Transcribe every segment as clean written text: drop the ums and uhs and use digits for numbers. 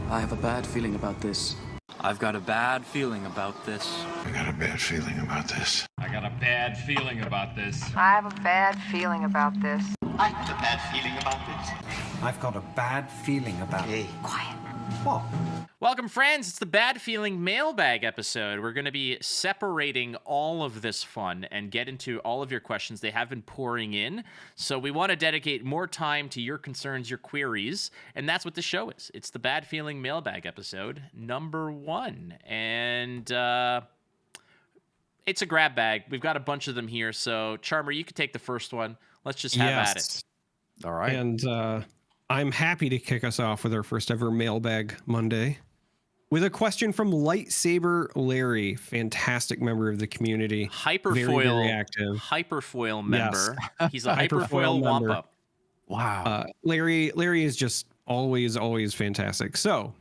I have a bad feeling about this. I've got a bad feeling about this. I got a bad feeling about this. I got a bad feeling about this. I have a bad feeling about this. I have a bad feeling about this. I've got a bad feeling about it. Hey. Quiet. What? Welcome, friends. It's the Bad Feeling Mailbag episode. We're going to be separating all of this fun and get into all of your questions. They have been pouring in, so we want to dedicate more time to your concerns, your queries, and that's what the show is. It's the Bad Feeling Mailbag episode number 1, and it's a grab bag. We've got a bunch of them here, so Charmer, you could take the first one. Let's just have at it. All right. And I'm happy to kick us off with our first ever Mailbag Monday with a question from Lightsaber Larry, fantastic member of the community. Hyperfoil member. Yes. He's a hyperfoil wampa. Wow. Larry is just always fantastic. So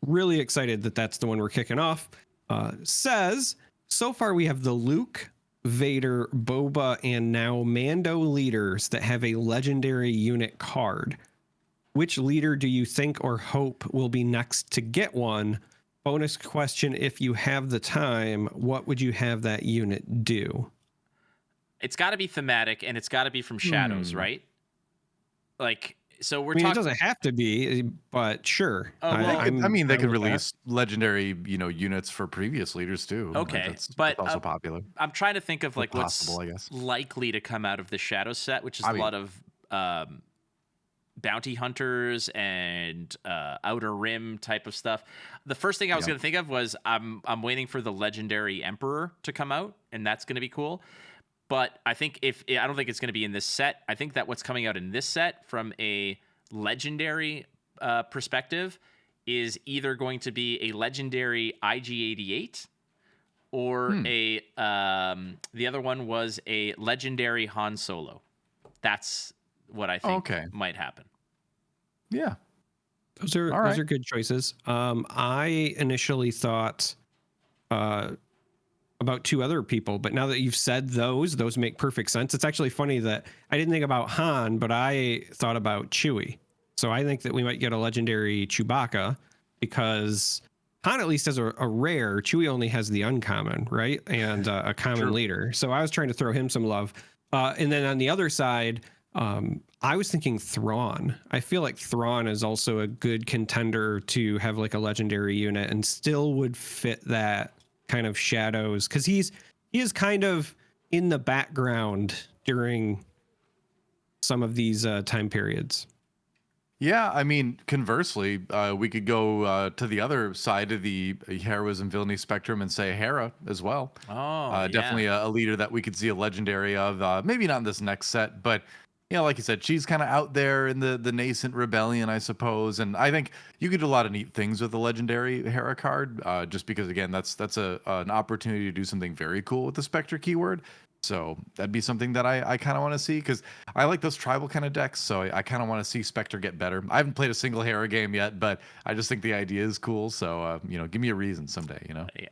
really excited that that's the one we're kicking off. Says, so far we have the Luke, Vader, Boba, and now Mando leaders that have a legendary unit card. Which leader do you think or hope will be next to get one? Bonus question, if you have the time, what would you have that unit do? It's got to be thematic, and it's got to be from Shadows, right? Like, so we're talking... It doesn't have to be, but sure. I mean, they could release legendary, units for previous leaders too. Okay, that's but also popular. I'm trying to think of like possible, what's likely to come out of the Shadows set, which is a lot of bounty hunters and Outer Rim type of stuff. The first thing I was going to think of was I'm waiting for the legendary Emperor to come out, and that's going to be cool. But I think I don't think it's going to be in this set. I think that what's coming out in this set from a legendary perspective is either going to be a legendary IG-88 or the other one was a legendary Han Solo. That's what I think might happen. Yeah. Those are good choices. I initially thought about two other people, but now that you've said those make perfect sense. It's actually funny that I didn't think about Han, but I thought about Chewie. So I think that we might get a legendary Chewbacca because Han at least has a rare. Chewie only has the uncommon, right? And a common leader. So I was trying to throw him some love. And then on the other side, I was thinking Thrawn. I feel like Thrawn is also a good contender to have like a legendary unit and still would fit that kind of Shadows, because he is kind of in the background during some of these time periods. Yeah, I mean, conversely, we could go to the other side of the heroes and villainy spectrum and say Hera as well. Definitely a leader that we could see a legendary of. Maybe not in this next set, but like you said, she's kind of out there in the nascent rebellion, I suppose. And I think you could do a lot of neat things with the legendary Hera card, just because, again, that's an opportunity to do something very cool with the Spectre keyword. So that'd be something that I kind of want to see, because I like those tribal kind of decks. So I kind of want to see Spectre get better. I haven't played a single Hera game yet, but I just think the idea is cool. So, give me a reason someday,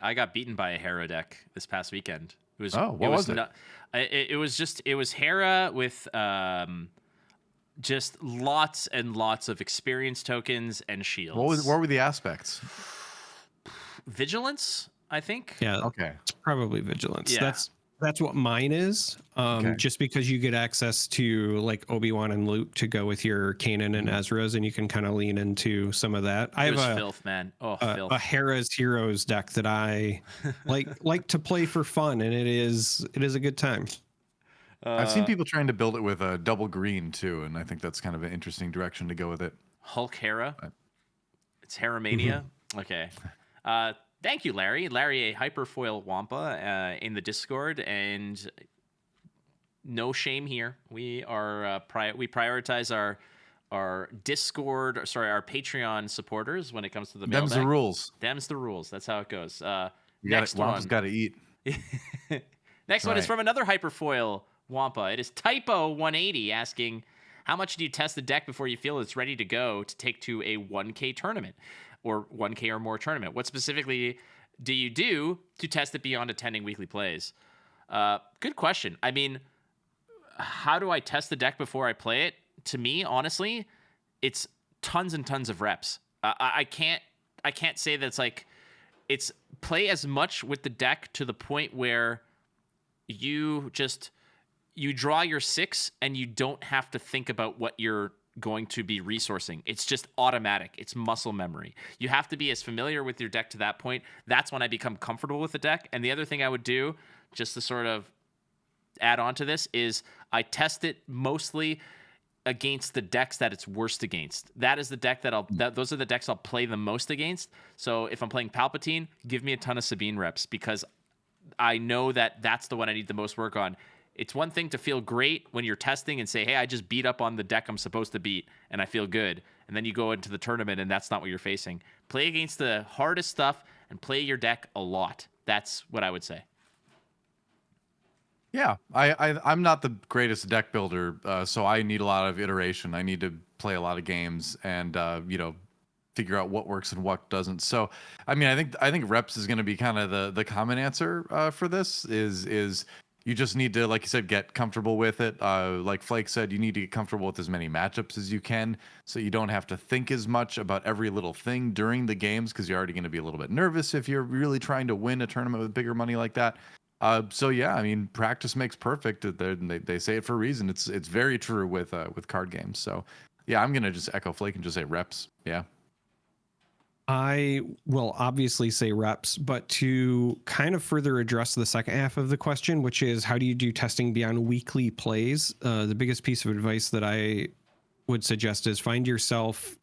I got beaten by a Hera deck this past weekend. It was, what was it? It was Hera with just lots and lots of experience tokens and shields. What were the aspects? Vigilance, I think. Yeah. Okay. It's probably Vigilance. Yeah. That's what mine is. Just because you get access to like Obi-Wan and Luke to go with your Kanan and Ezra's, and you can kind of lean into some of that. I have filth, man. Filth. A Hera's Heroes deck that I like to play for fun, and it is a good time. I've seen people trying to build it with a double green too, and I think that's kind of an interesting direction to go with it. Hulk Hera. It's Hera Mania. Okay. Thank you, Larry. Larry, a hyperfoil wampa in the Discord, and no shame here. We are we prioritize our Discord, our Patreon supporters when it comes to the mailbag. Them's the rules. Them's the rules. That's how it goes. Wampa's got to eat. Next one is from another hyperfoil wampa. It is Typo180 asking, how much do you test the deck before you feel it's ready to go to take to a 1K tournament? Or 1K or more tournament? What specifically do you do to test it beyond attending weekly plays? Good question. I mean, how do I test the deck before I play it? To me, honestly, it's tons and tons of reps. I can't can't say that it's like it's play as much with the deck to the point where you draw your 6 and you don't have to think about what you're going to be resourcing. It's just automatic. It's muscle memory. You have to be as familiar with your deck to that point. That's when I become comfortable with the deck. And the other thing I would do, just to sort of add on to this, is I test it mostly against the decks that it's worst against. That is the deck those are the decks I'll play the most against. So if I'm playing Palpatine, give me a ton of Sabine reps, because I know that that's the one I need the most work on. It's one thing to feel great when you're testing and say, hey, I just beat up on the deck I'm supposed to beat and I feel good. And then you go into the tournament and that's not what you're facing. Play against the hardest stuff and play your deck a lot. That's what I would say. Yeah, I'm not the greatest deck builder, so I need a lot of iteration. I need to play a lot of games and figure out what works and what doesn't. So, I mean, I think reps is going to be kind of the common answer for this. Is you just need to, like you said, get comfortable with it. Like Flake said, you need to get comfortable with as many matchups as you can, so you don't have to think as much about every little thing during the games, because you're already going to be a little bit nervous if you're really trying to win a tournament with bigger money like that. So yeah, I mean, practice makes perfect. They say it for a reason. It's very true with card games. So yeah, I'm gonna just echo Flake and just say reps. Yeah. I will obviously say reps, but to kind of further address the second half of the question, which is how do you do testing beyond weekly plays? The biggest piece of advice that I would suggest is find yourself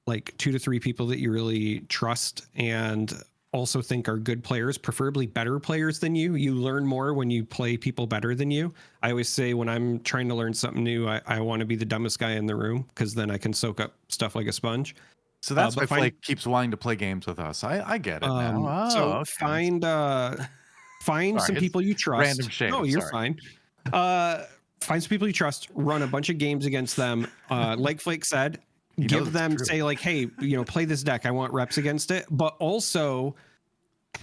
like 2 to 3 people that you really trust and also think are good players, preferably better players than you. You learn more when you play people better than you. I always say when I'm trying to learn something new, I want to be the dumbest guy in the room, because then I can soak up stuff like a sponge. So that's why Flake keeps wanting to play games with us. I get it now. So okay. find Sorry, some people you trust. Random shade. No, you're fine. Find some people you trust, run a bunch of games against them. Like Flake said, give them, say like, hey, play this deck. I want reps against it, but also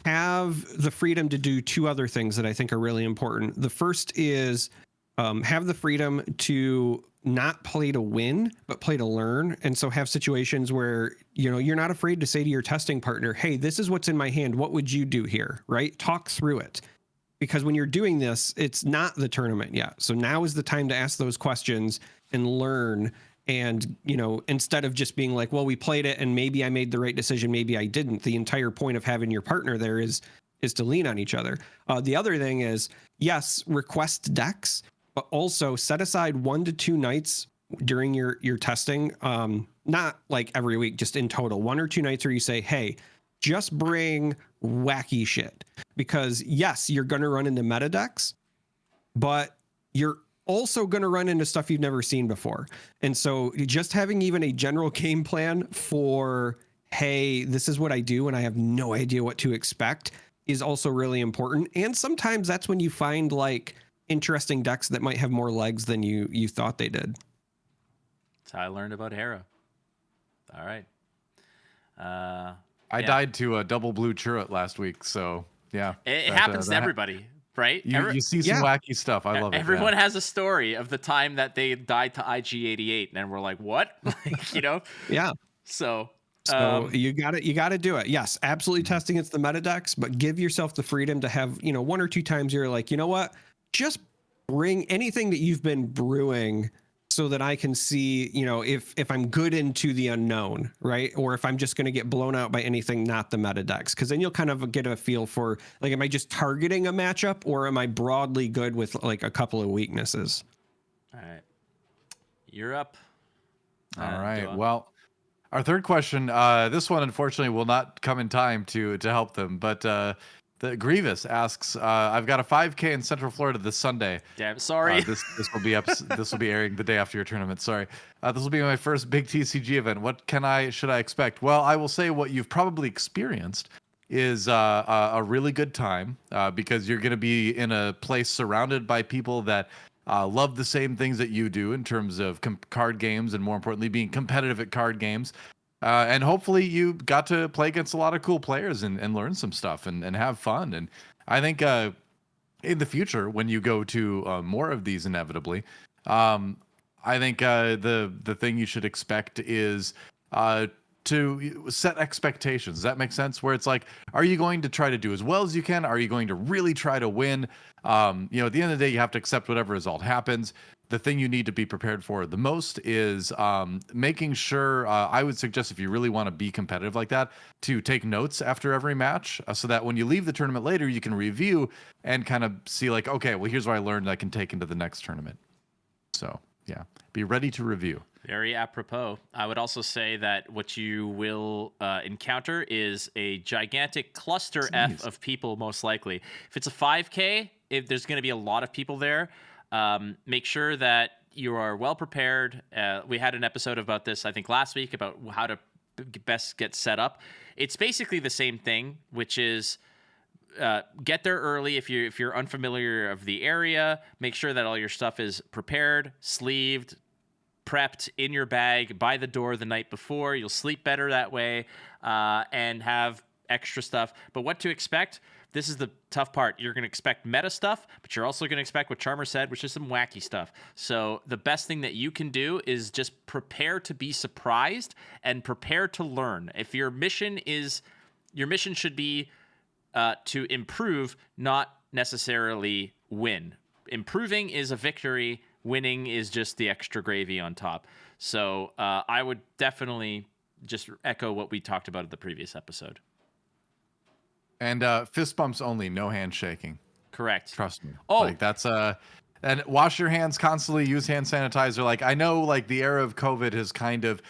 have the freedom to do 2 other things that I think are really important. The first is have the freedom to not play to win, but play to learn. And so have situations where, you're not afraid to say to your testing partner, hey, this is what's in my hand. What would you do here? Right? Talk through it. Because when you're doing this, it's not the tournament yet. So now is the time to ask those questions and learn. And, instead of just being like, well, we played it and maybe I made the right decision, maybe I didn't. The entire point of having your partner there is to lean on each other. The other thing is, yes, request decks, but also set aside 1 to 2 nights during your testing. Not like every week, just in total, 1 or 2 nights where you say, hey, just bring wacky shit. Because yes, you're going to run into meta decks, but you're also going to run into stuff you've never seen before. And so just having even a general game plan for, hey, this is what I do and I have no idea what to expect, is also really important. And sometimes that's when you find like interesting decks that might have more legs than you thought they did. That's how I learned about Hera. All right. I died to a double blue churret last week, so yeah. It happens to everybody, right? You see some wacky stuff. I love it. Everyone has a story of the time that they died to IG-88, and we're like, what? Yeah. So you got to do it. Yes, absolutely testing it's the meta decks, but give yourself the freedom to have, 1 or 2 times you're like, you know what? Just bring anything that you've been brewing so that I can see, if I'm good into the unknown, right? Or if I'm just going to get blown out by anything, not the meta decks. Because then you'll kind of get a feel for, like, am I just targeting a matchup or am I broadly good with like a couple of weaknesses? All right. You're up. All right. Well, our third question, this one unfortunately will not come in time to help them, but the Grievous asks, I've got a 5K in Central Florida this Sunday. Damn, sorry. This will be this will be airing the day after your tournament. Sorry. This will be my first big TCG event. What should I expect? Well, I will say what you've probably experienced is a really good time because you're going to be in a place surrounded by people that love the same things that you do in terms of card games, and more importantly, being competitive at card games. And hopefully you got to play against a lot of cool players and learn some stuff and have fun. And I think in the future, when you go to more of these inevitably, I think the thing you should expect is to to set expectations. Does that make sense? Where it's like, are you going to try to do as well as you can? Are you going to really try to win? At the end of the day, you have to accept whatever result happens. The thing you need to be prepared for the most is making sure, I would suggest if you really want to be competitive like that, to take notes after every match so that when you leave the tournament later, you can review and kind of see like, okay, well, here's what I learned I can take into the next tournament. So yeah, be ready to review. Very apropos. I would also say that what you will encounter is a gigantic cluster F of people, most likely. If it's a 5K, if there's going to be a lot of people there, make sure that you are well prepared. We had an episode about this, I think, last week about how to best get set up. It's basically the same thing, which is get there early if you're unfamiliar of the area. Make sure that all your stuff is prepared, sleeved, prepped in your bag by the door the night before. You'll sleep better that way, and have extra stuff. But what to expect? This is the tough part. You're going to expect meta stuff, but you're also going to expect what Charmer said, which is some wacky stuff. So the best thing that you can do is just prepare to be surprised and prepare to learn. If your mission should be to improve, not necessarily win. Improving is a victory. Winning is just the extra gravy on top. So I would definitely just echo what we talked about at the previous episode. And fist bumps only, no handshaking. Correct. Trust me. Oh, like that's and wash your hands constantly. Use hand sanitizer. Like I know, like the era of COVID has kind of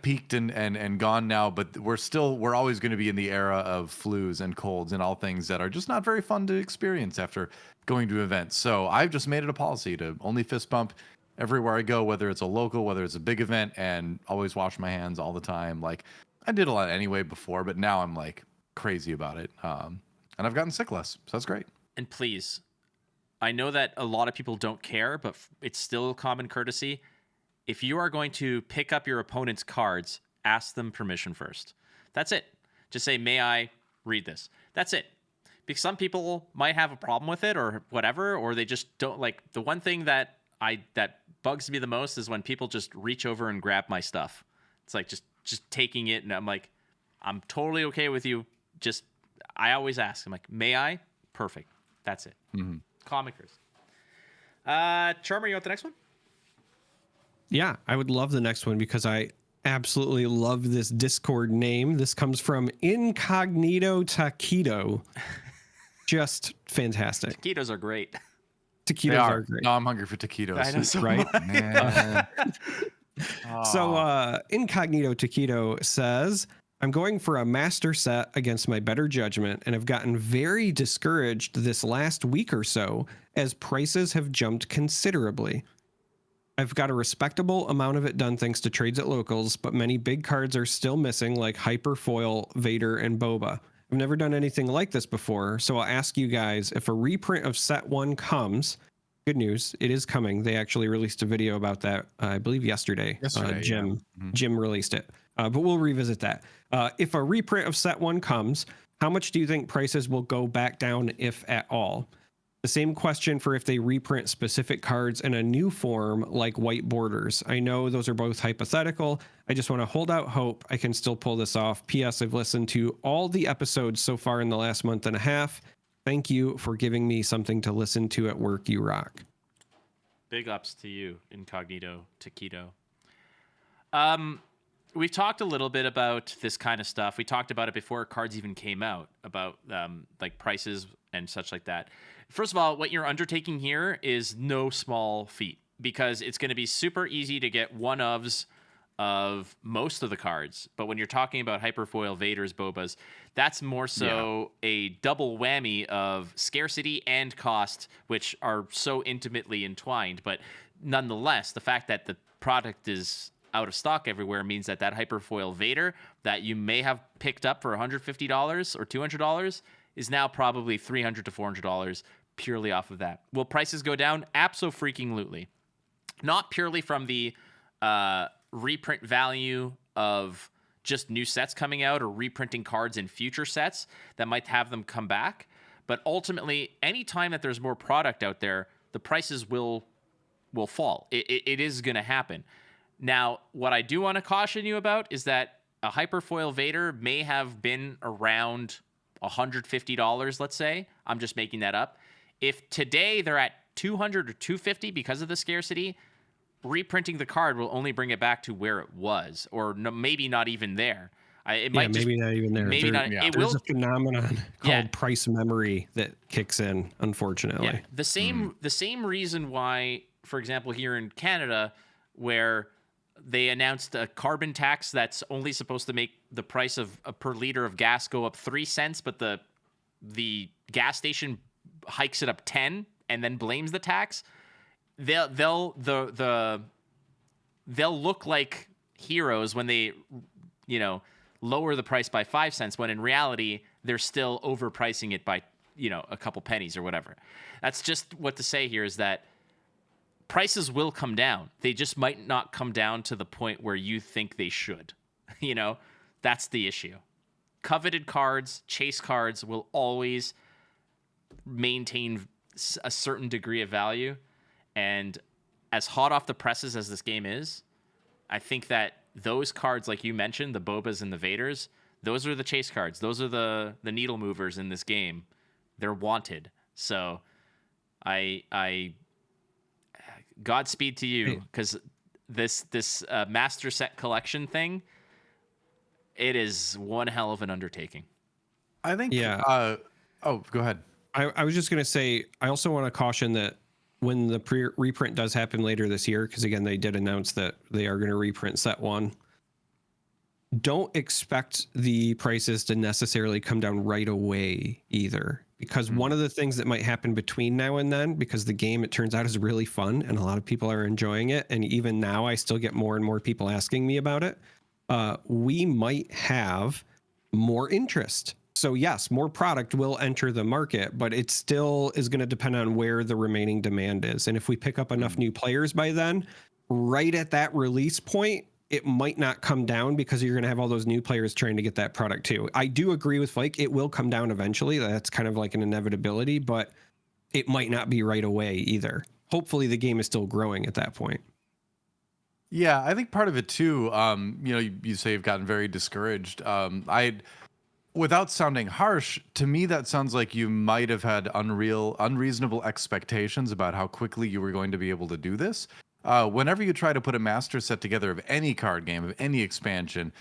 peaked and gone now, but we're always going to be in the era of flus and colds and all things that are just not very fun to experience after going to events. So I've just made it a policy to only fist bump everywhere I go, whether it's a local, whether it's a big event, and always wash my hands all the time. Like I did a lot anyway before, but now I'm like crazy about it. And I've gotten sick less, so that's great. And please, I know that a lot of people don't care, but it's still common courtesy. If you are going to pick up your opponent's cards, ask them permission first. That's it. Just say, may I read this? That's it. Because some people might have a problem with it or whatever, or they just don't like. The one thing that bugs me the most is when people just reach over and grab my stuff. It's like just taking it, and I'm like, I'm totally okay with you. Just, I always ask. I'm like, may I? Perfect. That's it. Mm-hmm. Comic curse. Charmer, you want the next one? Yeah, I would love the next one because I absolutely love this Discord name. This comes from Incognito Taquito. Just fantastic. Taquitos are great. Taquitos are great. No, I'm hungry for taquitos. I know, so right? Man. So Incognito Taquito says, I'm going for a master set against my better judgment and have gotten very discouraged this last week or so as prices have jumped considerably. I've got a respectable amount of it done thanks to trades at locals, but many big cards are still missing like Hyperfoil, Vader, and Boba. I've never done anything like this before, so I'll ask you guys, if a reprint of set 1 comes, good news, it is coming. They actually released a video about that, I believe yesterday. Jim released it, but we'll revisit that. If a reprint of set 1 comes, how much do you think prices will go back down, if at all? The same question for if they reprint specific cards in a new form like white borders. I know those are both hypothetical. I just want to hold out hope I can still pull this off. P.S. I've listened to all the episodes so far in the last month and a half. Thank you for giving me something to listen to at work. You rock. Big ups to you, Incognito Taquito. We've talked a little bit about this kind of stuff. We talked about it before cards even came out, about like prices and such like that. First of all, what you're undertaking here is no small feat, because it's going to be super easy to get one-ofs of most of the cards. But when you're talking about Hyperfoil, Vaders, Bobas, that's more so a double whammy of scarcity and cost, which are so intimately entwined. But nonetheless, the fact that the product is out of stock everywhere means that Hyperfoil Vader that you may have picked up for $150 or $200 is now probably $300 to $400 purely off of that. Will prices go down? Abso-freaking-lutely. Not purely from the reprint value of just new sets coming out or reprinting cards in future sets that might have them come back, but ultimately, anytime that there's more product out there, the prices will fall. It is going to happen. Now, what I do want to caution you about is that a Hyperfoil Vader may have been around $150, let's say. I'm just making that up. If today they're at $200 or $250 because of the scarcity, reprinting the card will only bring it back to where it was, or no, maybe not even there. Maybe not even there. Maybe not. Yeah. There's a phenomenon called Yeah. price memory that kicks in, unfortunately. Yeah, the same reason why, for example, here in Canada, where they announced a carbon tax that's only supposed to make the price of per liter of gas go up 3 cents, but the gas station hikes it up 10 and then blames the tax. They'll look like heroes when they, lower the price by 5 cents, when in reality they're still overpricing it by, a couple pennies or whatever. That's just what to say here is that prices will come down. They just might not come down to the point where you think they should. That's the issue. Coveted cards, chase cards will always maintain a certain degree of value. And as hot off the presses as this game is, I think that those cards, like you mentioned, the Bobas and the Vaders, those are the chase cards. Those are the needle movers in this game. They're wanted. So I Godspeed to you, because this master set collection thing, it is one hell of an undertaking. I think. Yeah. Go ahead. I was just going to say, I also want to caution that when the reprint does happen later this year, because again, they did announce that they are going to reprint set 1, don't expect the prices to necessarily come down right away either. Because one of the things that might happen between now and then, because the game, it turns out, is really fun and a lot of people are enjoying it. And even now I still get more and more people asking me about it. We might have more interest. So yes, more product will enter the market, but it still is going to depend on where the remaining demand is. And if we pick up enough new players by then, right at that release point, it might not come down because you're going to have all those new players trying to get that product too. I do agree with Flake. It will come down eventually. That's kind of like an inevitability, but it might not be right away either. Hopefully the game is still growing at that point. Yeah, I think part of it too, you say you've gotten very discouraged. Without sounding harsh, to me that sounds like you might have had unreasonable expectations about how quickly you were going to be able to do this. Whenever you try to put a master set together of any card game, of any expansion,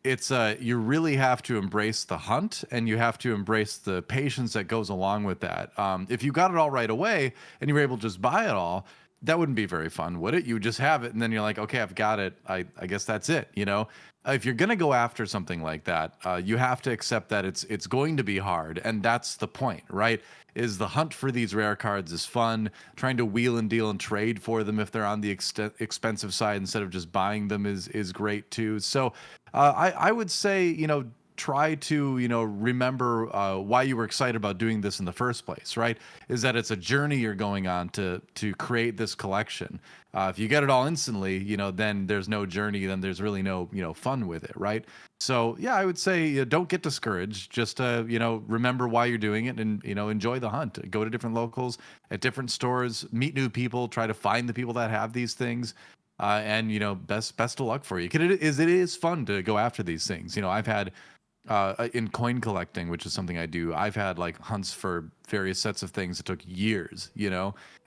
it's you really have to embrace the hunt, and you have to embrace the patience that goes along with that. If you got it all right away and you were able to just buy it all, that wouldn't be very fun, would it? You would just have it, and then you're like, okay, I've got it. I guess that's it, If you're gonna go after something like that, you have to accept that it's going to be hard, and that's the point, right? Is the hunt for these rare cards is fun. Trying to wheel and deal and trade for them if they're on the expensive side instead of just buying them is great too. So I would say, try to, remember why you were excited about doing this in the first place, right? Is that it's a journey you're going on to create this collection. If you get it all instantly, then there's no journey, then there's really no, fun with it, right? So yeah, I would say don't get discouraged. Just remember why you're doing it, and enjoy the hunt. Go to different locals, at different stores, meet new people, try to find the people that have these things. And best of luck for you. It is fun to go after these things. I've had in coin collecting, which is something I do, I've had like hunts for various sets of things that took years,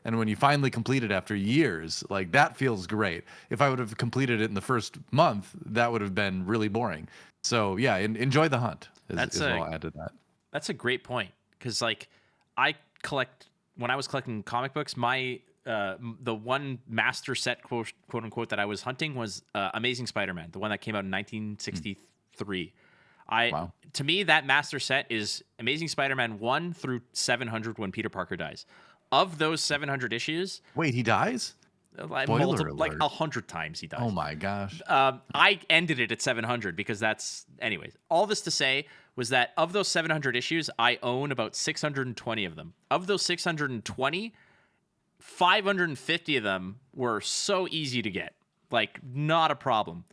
and when you finally complete it after years, like that feels great. If I would have completed it in the first month, that would have been really boring. So yeah, enjoy the hunt is what I'll add to that. That's a great point, because like when I was collecting comic books, my the one master set quote unquote that I was hunting was Amazing Spider-Man, the one that came out in 1963. Wow. To me, that master set is Amazing Spider-Man 1 through 700 when Peter Parker dies. Of those 700 issues... Wait, he dies? Like 100 times he dies. Oh my gosh. I ended it at 700 because that's... Anyways, all this to say was that of those 700 issues, I own about 620 of them. Of those 620, 550 of them were so easy to get. Like, not a problem.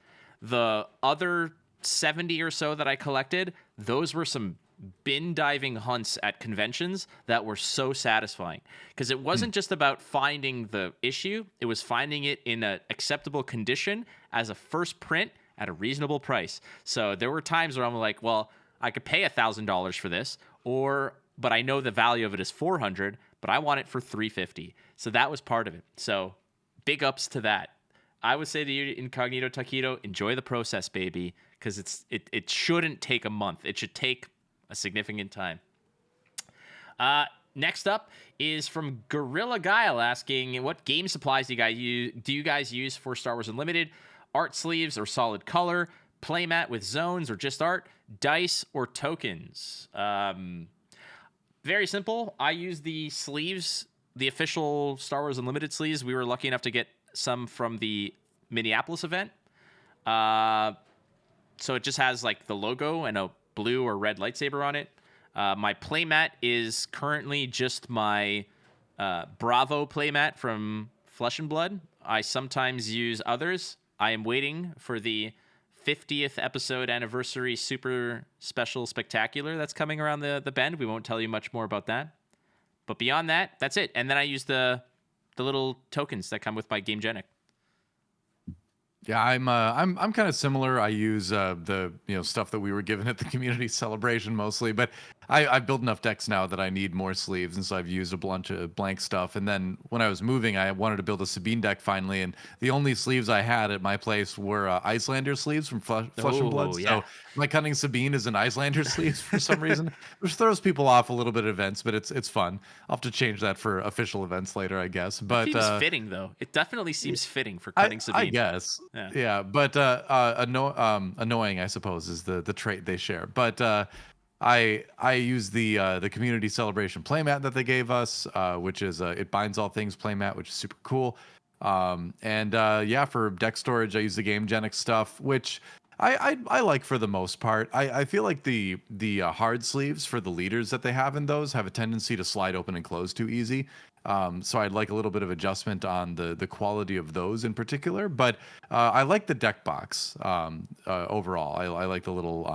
The other 70 or so that I collected, those were some bin diving hunts at conventions that were so satisfying, because it wasn't just about finding the issue, it was finding it in an acceptable condition as a first print at a reasonable price. So there were times where I'm like, well, I could pay $1,000 for this, but I know the value of it is $400, but I want it for $350. So that was part of it. So big ups to that. I would say to you, Incognito Taquito, enjoy the process, baby, because it shouldn't take a month. It should take a significant time. Next up is from Gorilla Guile asking, what game supplies do you guys use for Star Wars Unlimited? Art sleeves or solid color? Playmat with zones or just art? Dice or tokens? Very simple. I use the sleeves, the official Star Wars Unlimited sleeves. We were lucky enough to get some from the Minneapolis event. So it just has like the logo and a blue or red lightsaber on it. My playmat is currently just my Bravo playmat from Flesh and Blood. I sometimes use others. I am waiting for the 50th episode anniversary super special spectacular that's coming around the bend. We won't tell you much more about that. But beyond that, that's it. And then I use the little tokens that come with my Gamegenic. Yeah, I'm kind of similar. I use the stuff that we were given at the community celebration mostly, but I've built enough decks now that I need more sleeves, and so I've used a bunch of blank stuff. And then when I was moving, I wanted to build a Sabine deck finally, and the only sleeves I had at my place were Icelander sleeves from Flesh and Blood. Yeah. So my cunning Sabine is an Icelander sleeves for some reason, which throws people off a little bit at events, but it's fun. I'll have to change that for official events later, I guess. But it seems fitting though. It definitely seems fitting for cunning Sabine. I guess. Yeah, but annoying, I suppose, is the trait they share. But I use the community celebration playmat that they gave us, which is it binds all things playmat, which is super cool. For deck storage, I use the Gamegenic stuff, which I like for the most part. I feel like the hard sleeves for the leaders that they have in those have a tendency to slide open and close too easy. So I'd like a little bit of adjustment on the quality of those in particular. But I like the deck box overall. I like the little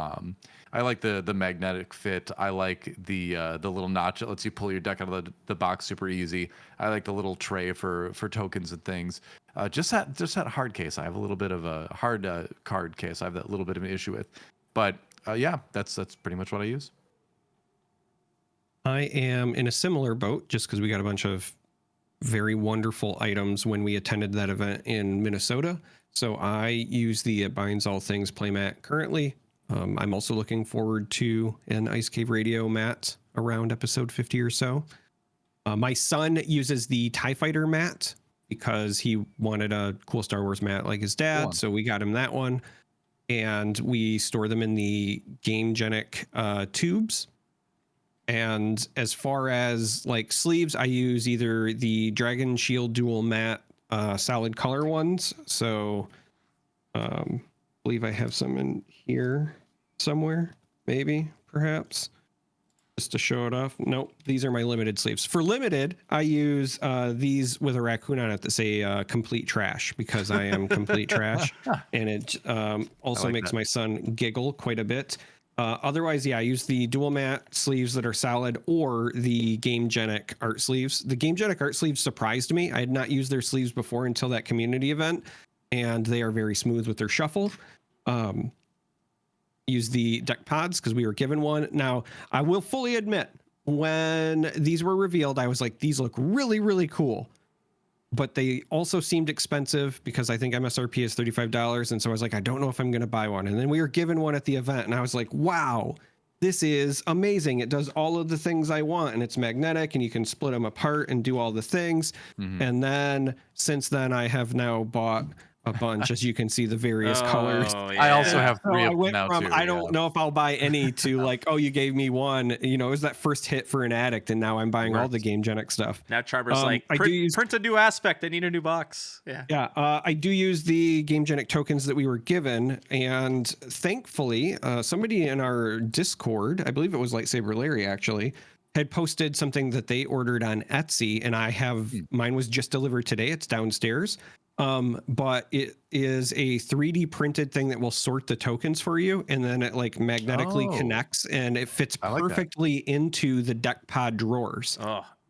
I like the magnetic fit. I like the little notch that lets you pull your deck out of the box super easy. I like the little tray for tokens and things. Just that hard case. I have a little bit of a hard card case. I have that little bit of an issue with. But that's pretty much what I use. I am in a similar boat just because we got a bunch of very wonderful items when we attended that event in Minnesota. So I use the Binds All Things playmat currently. I'm also looking forward to an Ice Cave Radio mat around episode 50 or so. My son uses the TIE Fighter mat because he wanted a cool Star Wars mat like his dad. Cool. So we got him that one. And we store them in the Gamegenic tubes. And as far as like sleeves, I use either the Dragon Shield Dual Matte solid color ones. So I believe I have some in here somewhere, maybe, perhaps, just to show it off. Nope, these are my limited sleeves. For limited, I use these with a raccoon on it that say complete trash because I am complete trash. And it also makes my son giggle quite a bit. Otherwise, I use the dual matte sleeves that are solid or the Gamegenic art sleeves. The Gamegenic art sleeves surprised me. I had not used their sleeves before until that community event, and they are very smooth with their shuffle. Use the deck pods because we were given one. Now, I will fully admit, when these were revealed, I was like, these look really, really cool. But they also seemed expensive because I think MSRP is $35. And so I was like, I don't know if I'm going to buy one. And then we were given one at the event and I was like, wow, this is amazing. It does all of the things I want and it's magnetic and you can split them apart and do all the things. Mm-hmm. And then since then I have now bought a bunch, as you can see, the various colors. Yeah. I also have three of them now too. I don't know if I'll buy any to like, oh, you gave me one. You know, it was that first hit for an addict, and now I'm buying all the Gamegenic stuff. Now Charber's like, print a new aspect. I need a new box. Yeah. I do use the Gamegenic tokens that we were given, and thankfully, somebody in our Discord, I believe it was Lightsaber Larry actually, had posted something that they ordered on Etsy, and I have mine was just delivered today. It's downstairs. But it is a 3D printed thing that will sort the tokens for you, and then it like magnetically connects, and it fits perfectly into the deck pod drawers.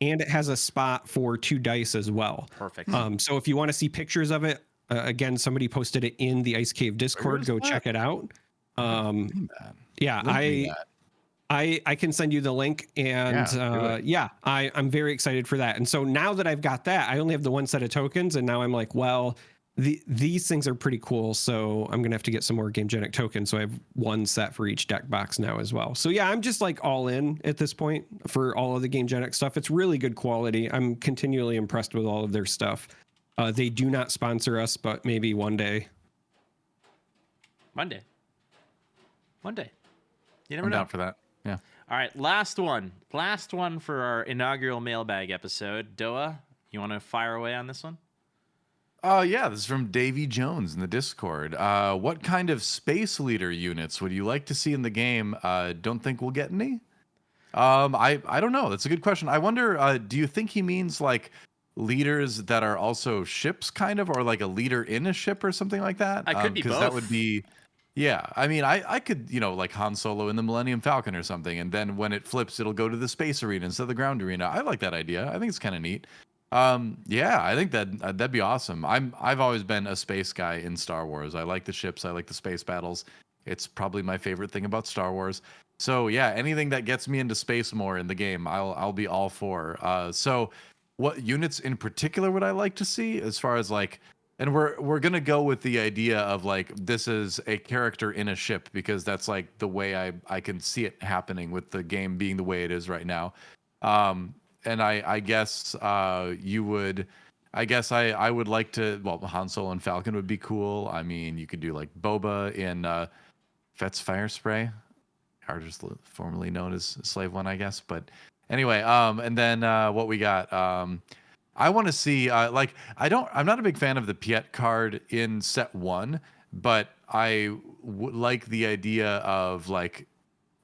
And it has a spot for 2 dice as well. Perfect. So if you want to see pictures of it, Again, somebody posted it in the Ice Cave Discord. Go check it out. Yeah, I can send you the link, and I'm very excited for that. And so now that I've got that, I only have the one set of tokens, and now I'm like, well, these things are pretty cool, so I'm gonna have to get some more Gamegenic tokens. So I have one set for each deck box now as well. So yeah, I'm just like all in at this point for all of the Gamegenic stuff. It's really good quality. I'm continually impressed with all of their stuff. They do not sponsor us, but maybe one day. One day. You never I'm know. down for that. Yeah. All right, last one for our inaugural mailbag episode. Doa, you want to fire away on this one? Yeah, this is from Davy Jones in the Discord. What kind of space leader units would you like to see in the game? Don't think we'll get any. I don't know. That's a good question. I wonder. Do you think he means like leaders that are also ships, kind of, or like a leader in a ship or something like that? I could be both. Because that would be. Yeah, I mean, I could, like Han Solo in the Millennium Falcon or something, and then when it flips, it'll go to the space arena instead of the ground arena. I like that idea. I think it's kind of neat. Yeah, I think that'd be awesome. I've always been a space guy in Star Wars. I like the ships. I like the space battles. It's probably my favorite thing about Star Wars. So yeah, anything that gets me into space more in the game, I'll be all for. So what units in particular would I like to see as far as like, and we're gonna go with the idea of like this is a character in a ship because that's like the way I can see it happening with the game being the way it is right now. And I guess you would, I guess I would like to, well, Han Solo and Falcon would be cool. I mean, you could do like Boba in Fett's Fire Spray, or just formerly known as Slave One, I guess. But anyway, and then what we got, I want to see like I'm not a big fan of the Piet card in set 1, but I would like the idea of like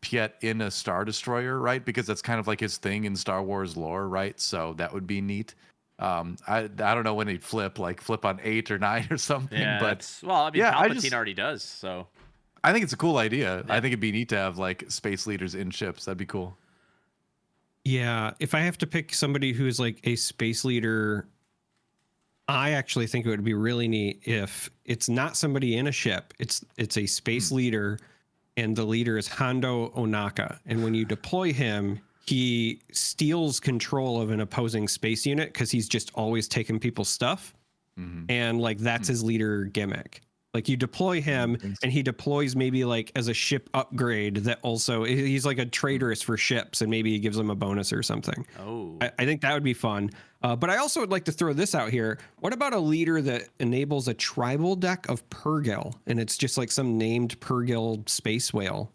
Piet in a Star Destroyer, right? Because that's kind of like his thing in Star Wars lore, right? So that would be neat. I don't know when he'd flip on 8 or 9 or something. Yeah, but well, I mean, yeah, Palpatine already does. So I think it's a cool idea. Yeah. I think it'd be neat to have like space leaders in ships. That'd be cool. Yeah, if I have to pick somebody who's like a space leader, I actually think it would be really neat if it's not somebody in a ship. It's a space leader, and the leader is Hondo Onaka. And when you deploy him, he steals control of an opposing space unit because he's just always taking people's stuff. And like that's his leader gimmick. Like you deploy him and he deploys maybe like as a ship upgrade that also he's like a traitorous for ships and maybe he gives them a bonus or something. Oh, I think that would be fun. But I also would like to throw this out here. What about a leader that enables a tribal deck of Purrgil and it's just like some named Purrgil space whale?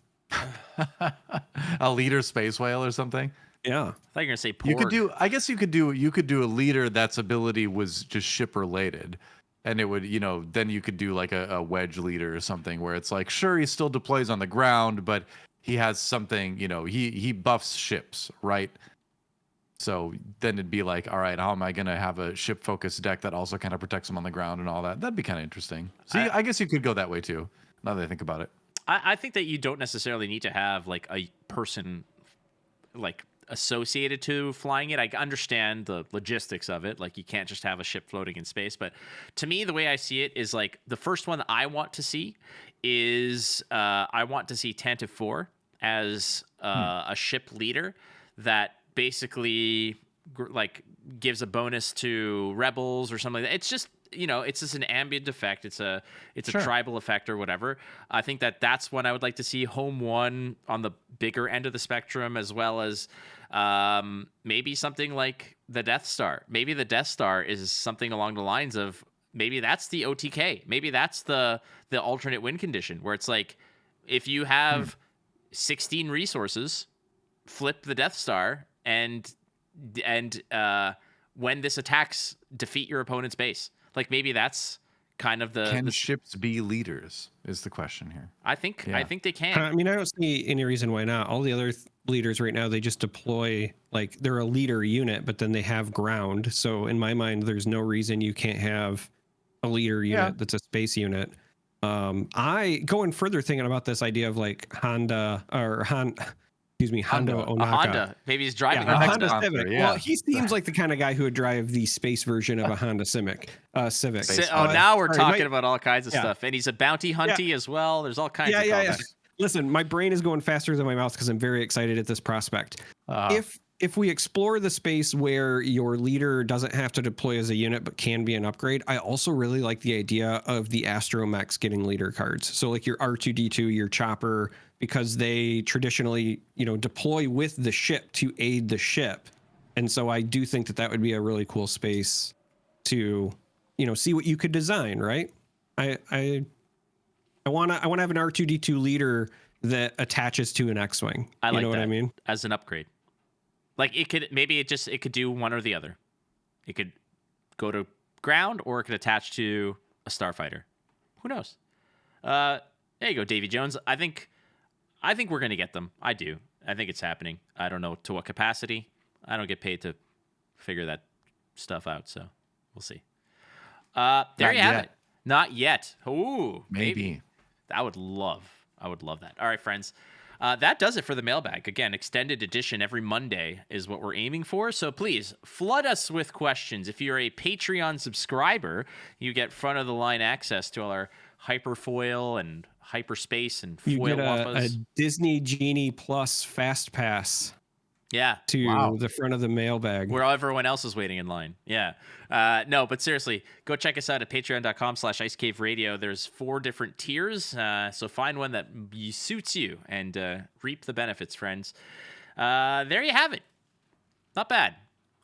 A leader space whale or something? Yeah. I thought you were gonna say Porg. You could do, I guess you could do a leader that's ability was just ship related. And it would, then you could do like a wedge leader or something where it's like, sure, he still deploys on the ground, but he has something, he buffs ships, right? So then it'd be like, all right, how am I going to have a ship focused deck that also kind of protects him on the ground and all that? That'd be kind of interesting. So I guess you could go that way too, now that I think about it. I think that you don't necessarily need to have like a person like associated to flying it. I understand the logistics of it. Like you can't just have a ship floating in space. But to me, the way I see it is like the first one that I want to see is I want to see Tantive 4 as a ship leader that basically like gives a bonus to rebels or something like that. It's just, it's just an ambient effect. It's a tribal effect or whatever. I think that's one I would like to see. Home 1 on the bigger end of the spectrum, as well as maybe something like the Death Star. Maybe the Death Star is something along the lines of maybe that's the OTK. Maybe that's the alternate win condition where it's like if you have 16 resources, flip the Death Star and when this attacks, defeat your opponent's base. Like maybe that's kind of the ships be leaders is the question here. I think they can. I mean, I don't see any reason why not. All the other leaders right now, they just deploy like they're a leader unit, but then they have ground. So in my mind, there's no reason you can't have a leader unit that's a space unit. I going further thinking about this idea of like excuse me, Hondo Onaka. A Honda. Maybe he's driving a a Honda Honda. Civic. Yeah. Well, he seems like the kind of guy who would drive the space version of a Honda Civic. Civic. Now we're Sorry, talking about all kinds of stuff, and he's a bounty hunty as well. There's all kinds of callbacks. Listen, my brain is going faster than my mouth because I'm very excited at this prospect. If we explore the space where your leader doesn't have to deploy as a unit but can be an upgrade, I also really like the idea of the astromechs getting leader cards. So like your R2D2, your chopper, because they traditionally, deploy with the ship to aid the ship. And so I do think that would be a really cool space to, see what you could design, right? I want to have an R2D2 leader that attaches to an X-wing. I like what I mean? As an upgrade. Like it could do one or the other. It could go to ground or it could attach to a starfighter. Who knows? There you go, Davy Jones. I think we're gonna get them. I do. I think it's happening. I don't know to what capacity. I don't get paid to figure that stuff out, so we'll see. There you have it. Not yet. Ooh, maybe. I would love that. All right, friends. That does it for the mailbag. Again, extended edition every Monday is what we're aiming for. So please flood us with questions. If you're a Patreon subscriber, you get front of the line access to all our hyperfoil and hyperspace and foil you get wampas. a Disney Genie Plus Fast Pass. Yeah. To the front of the mailbag. Where everyone else is waiting in line. Yeah. No, but seriously, go check us out at patreon.com/icecaveradio. There's 4 different tiers. So find one that suits you and reap the benefits, friends. There you have it. Not bad.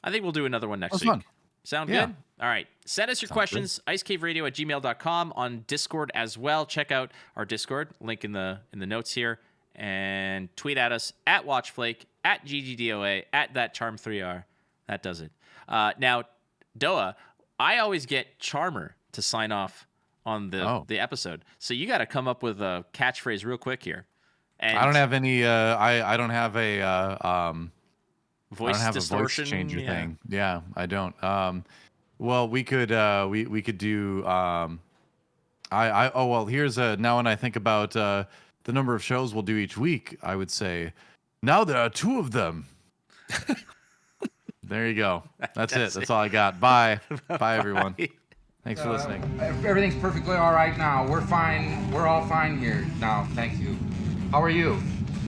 I think we'll do another one next week. Fun. Sound good? All right. Send us your questions, icecaveradio@gmail.com, on Discord as well. Check out our Discord, link in the notes here. And tweet at us at WatchFlake, at GGDOA, at ThatCharm3R. That does it. Now, Doa, I always get Charmer to sign off on the episode. So you got to come up with a catchphrase real quick here. And I don't have any. I don't have a voice distortion changer thing. Yeah, I don't. Well, we could we could do. Here's now when I think about the number of shows we'll do each week, I would say, now there are 2 of them. There you go. That's it. That's all I got. Bye. Bye, everyone. Thanks for listening. Everything's perfectly all right now. We're fine. We're all fine here now. Thank you. How are you?